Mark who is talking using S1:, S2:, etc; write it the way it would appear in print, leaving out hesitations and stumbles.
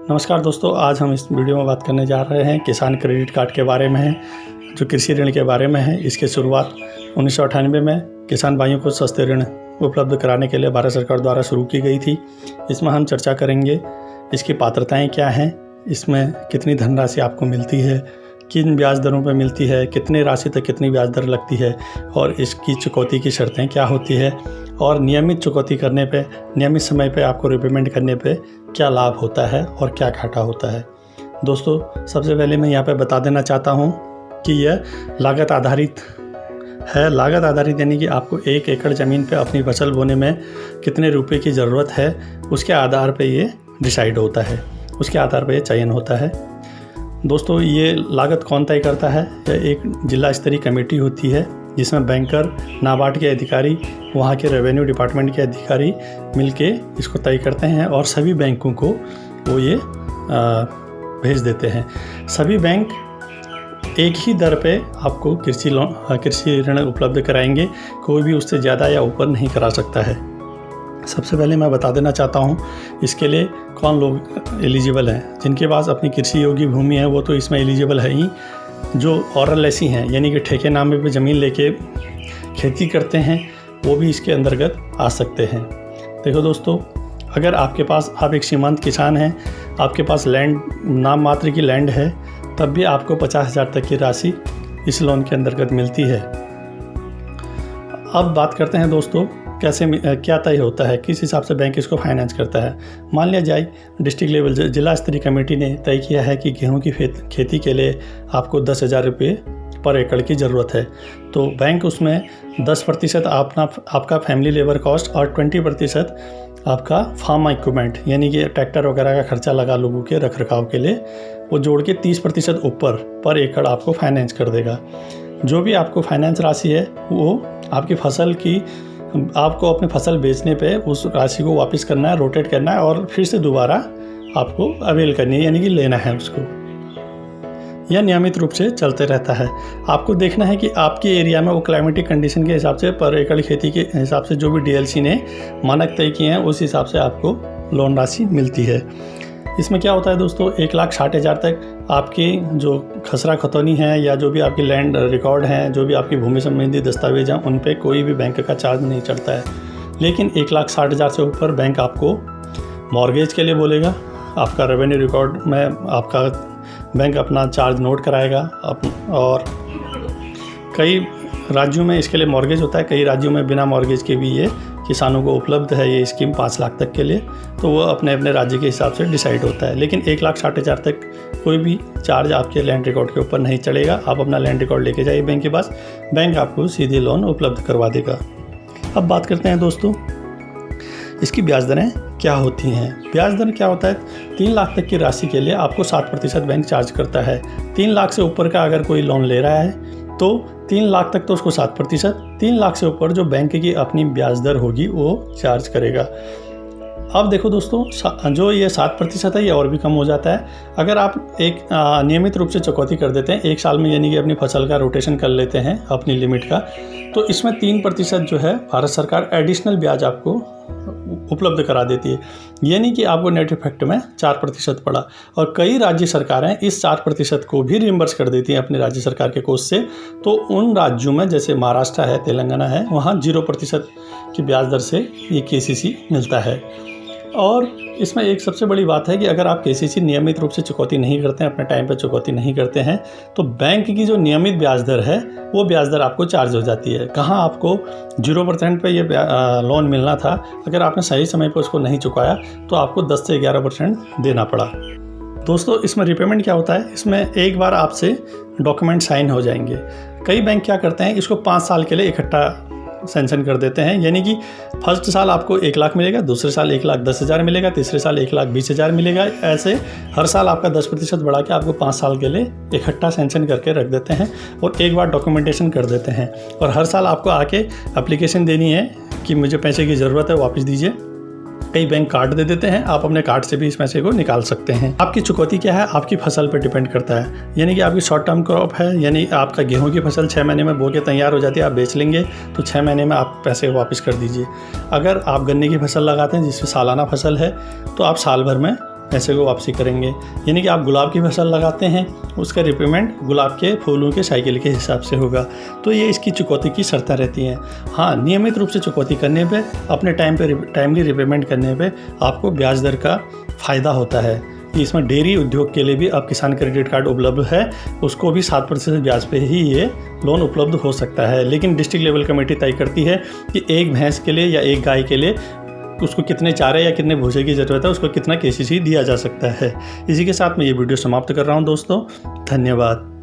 S1: नमस्कार दोस्तों, आज हम इस वीडियो में बात करने जा रहे हैं किसान क्रेडिट कार्ड के बारे में है, जो कृषि ऋण के बारे में है। इसकी शुरुआत 1998 में किसान भाइयों को सस्ते ऋण उपलब्ध कराने के लिए भारत सरकार द्वारा शुरू की गई थी। इसमें हम चर्चा करेंगे इसकी पात्रताएं क्या हैं, इसमें कितनी धनराशि आपको मिलती है, किन ब्याज दरों पर मिलती है, कितनी राशि तक कितनी ब्याज दर लगती है और इसकी चुकौती की शर्तें क्या होती है और नियमित चुकौती करने पे, नियमित समय पे आपको रिपेमेंट करने पे क्या लाभ होता है और क्या घाटा होता है। दोस्तों, सबसे पहले मैं यहाँ पे बता देना चाहता हूँ कि यह लागत आधारित है। लागत आधारित यानी कि आपको 1 एकड़ ज़मीन पे अपनी फसल बोने में कितने रुपए की ज़रूरत है, उसके आधार पे ये डिसाइड होता है, उसके आधार पे ये चयन होता है। दोस्तों, ये लागत कौन तय करता है? यह एक जिला स्तरीय कमेटी होती है जिसमें बैंकर, नाबार्ड के अधिकारी, वहाँ के रेवेन्यू डिपार्टमेंट के अधिकारी मिलके इसको तय करते हैं और सभी बैंकों को वो ये भेज देते हैं। सभी बैंक एक ही दर पे आपको कृषि ऋण उपलब्ध कराएंगे, कोई भी उससे ज़्यादा या ऊपर नहीं करा सकता है। सबसे पहले मैं बता देना चाहता हूँ इसके लिए कौन लोग एलिजिबल हैं। जिनके पास अपनी कृषि योग्य भूमि है वो तो इसमें एलिजिबल है ही। जो ऑरएलएसी हैं यानी कि ठेके नामे पे ज़मीन लेके खेती करते हैं वो भी इसके अंतर्गत आ सकते हैं। देखो दोस्तों, अगर आपके पास, आप एक सीमांत किसान हैं, आपके पास लैंड, नाम मात्र की लैंड है, तब भी आपको 50,000 तक की राशि इस लोन के अंतर्गत मिलती है। अब बात करते हैं दोस्तों, कैसे क्या तय होता है, किस हिसाब से बैंक इसको फाइनेंस करता है। मान लिया जाए डिस्ट्रिक्ट लेवल जिला स्तरीय कमेटी ने तय किया है कि गेहूं की खेती के लिए आपको 10,000 रुपये पर एकड़ की ज़रूरत है, तो बैंक उसमें 10% आपका फैमिली लेबर कॉस्ट और 20% आपका फार्म इक्विपमेंट यानी कि ट्रैक्टर वगैरह का खर्चा लगा लोगों के रख रखाव के लिए, वो जोड़ के 30% ऊपर पर एकड़ आपको फाइनेंस कर देगा। जो भी आपको फाइनेंस राशि है वो आपकी फसल की, आपको अपनी फसल बेचने पे उस राशि को वापस करना है, रोटेट करना है और फिर से दोबारा आपको अवेल करनी है यानी कि लेना है उसको। यह नियमित रूप से चलते रहता है। आपको देखना है कि आपके एरिया में वो क्लाइमेटिक कंडीशन के हिसाब से, पर एकड़ खेती के हिसाब से जो भी डीएलसी ने मानक तय किए हैं उस हिसाब से आपको लोन राशि मिलती है। इसमें क्या होता है दोस्तों, 1,60,000 तक आपकी जो खसरा खतौनी है या जो भी आपकी लैंड रिकॉर्ड हैं, जो भी आपकी भूमि संबंधी दस्तावेज हैं, उन पे कोई भी बैंक का चार्ज नहीं चढ़ता है। लेकिन 1,60,000 से ऊपर बैंक आपको मॉर्गेज के लिए बोलेगा। आपका रेवेन्यू रिकॉर्ड में आपका बैंक अपना चार्ज नोट कराएगा। और कई राज्यों में इसके लिए मॉर्गेज होता है, कई राज्यों में बिना मॉर्गेज के भी ये किसानों को उपलब्ध है ये स्कीम 5 लाख तक के लिए, तो वो अपने अपने राज्य के हिसाब से डिसाइड होता है। लेकिन 1,60,000 तक कोई भी चार्ज आपके लैंड रिकॉर्ड के ऊपर नहीं चढ़ेगा। आप अपना लैंड रिकॉर्ड लेके जाइए बैंक के पास, बैंक आपको सीधे लोन उपलब्ध करवा देगा। अब बात करते हैं दोस्तों, इसकी ब्याज दरें क्या होती हैं। ब्याज दर क्या होता है, 3 लाख तक की राशि के लिए आपको 7% बैंक चार्ज करता है। 3 लाख से ऊपर का अगर कोई लोन ले रहा है तो 3 लाख तक तो उसको 7%, 3 लाख से ऊपर जो बैंक की अपनी ब्याज दर होगी वो चार्ज करेगा। अब देखो दोस्तों, जो ये 7% है ये और भी कम हो जाता है अगर आप एक नियमित रूप से चुकौती कर देते हैं 1 साल में, यानी कि अपनी फसल का रोटेशन कर लेते हैं अपनी लिमिट का, तो इसमें 3% जो है भारत सरकार एडिशनल ब्याज आपको उपलब्ध करा देती है। यानी कि आपको नेट इफेक्ट में 4% पड़ा। और कई राज्य सरकारें इस 4% को भी रिइंबर्स कर देती हैं अपने राज्य सरकार के कोष से। तो उन राज्यों में जैसे महाराष्ट्र है, तेलंगाना है, वहाँ 0% की ब्याज दर से ये केसीसी मिलता है। और इसमें एक सबसे बड़ी बात है कि अगर आप केसीसी नियमित रूप से चुकौती नहीं करते हैं, अपने टाइम पर चुकौती नहीं करते हैं, तो बैंक की जो नियमित ब्याज दर है वो ब्याज दर आपको चार्ज हो जाती है। कहाँ आपको 0% पे ये लोन मिलना था, अगर आपने सही समय पर उसको नहीं चुकाया तो आपको 10 से 11% देना पड़ा। दोस्तों, इसमें रिपेमेंट क्या होता है, इसमें एक बार आपसे डॉक्यूमेंट साइन हो जाएंगे। कई बैंक क्या करते हैं, इसको 5 साल के लिए इकट्ठा सेंक्शन कर देते हैं। यानी कि फर्स्ट साल आपको 1 लाख मिलेगा, दूसरे साल 1,10,000 मिलेगा, तीसरे साल 1,20,000 मिलेगा। ऐसे हर साल आपका 10% बढ़ा के आपको 5 साल के लिए इकट्ठा सेंक्शन करके रख देते हैं और एक बार डॉक्यूमेंटेशन कर देते हैं। और हर साल आपको आके एप्लीकेशन देनी है कि मुझे पैसे की ज़रूरत है, वापस दीजिए। कई बैंक कार्ड दे देते हैं, आप अपने कार्ड से भी इस पैसे को निकाल सकते हैं। आपकी चुकौती क्या है, आपकी फसल पर डिपेंड करता है। यानी कि आपकी शॉर्ट टर्म क्रॉप है, यानी आपका गेहूं की फसल 6 महीने में बो के तैयार हो जाती है, आप बेच लेंगे तो 6 महीने में आप पैसे वापस कर दीजिए। अगर आप गन्ने की फसल लगाते हैं जिसमें सालाना फसल है तो आप साल भर में पैसे को वापसी करेंगे। यानी कि आप गुलाब की फसल लगाते हैं, उसका रिपेमेंट गुलाब के फूलों के साइकिल के हिसाब से होगा। तो ये इसकी चुकौती की शर्तें रहती हैं। हाँ, नियमित रूप से चुकौती करने पे, अपने टाइमली रिपेमेंट करने पे आपको ब्याज दर का फ़ायदा होता है। इसमें डेयरी उद्योग के लिए भी अब किसान क्रेडिट कार्ड उपलब्ध है, उसको भी 7% ब्याज पे ही ये लोन उपलब्ध हो सकता है। लेकिन डिस्ट्रिक्ट लेवल कमेटी तय करती है कि एक भैंस के लिए या एक गाय के लिए उसको कितने चारे या कितने भूसे की ज़रूरत है, उसको कितना KCC दिया जा सकता है। इसी के साथ मैं ये वीडियो समाप्त कर रहा हूँ दोस्तों। धन्यवाद।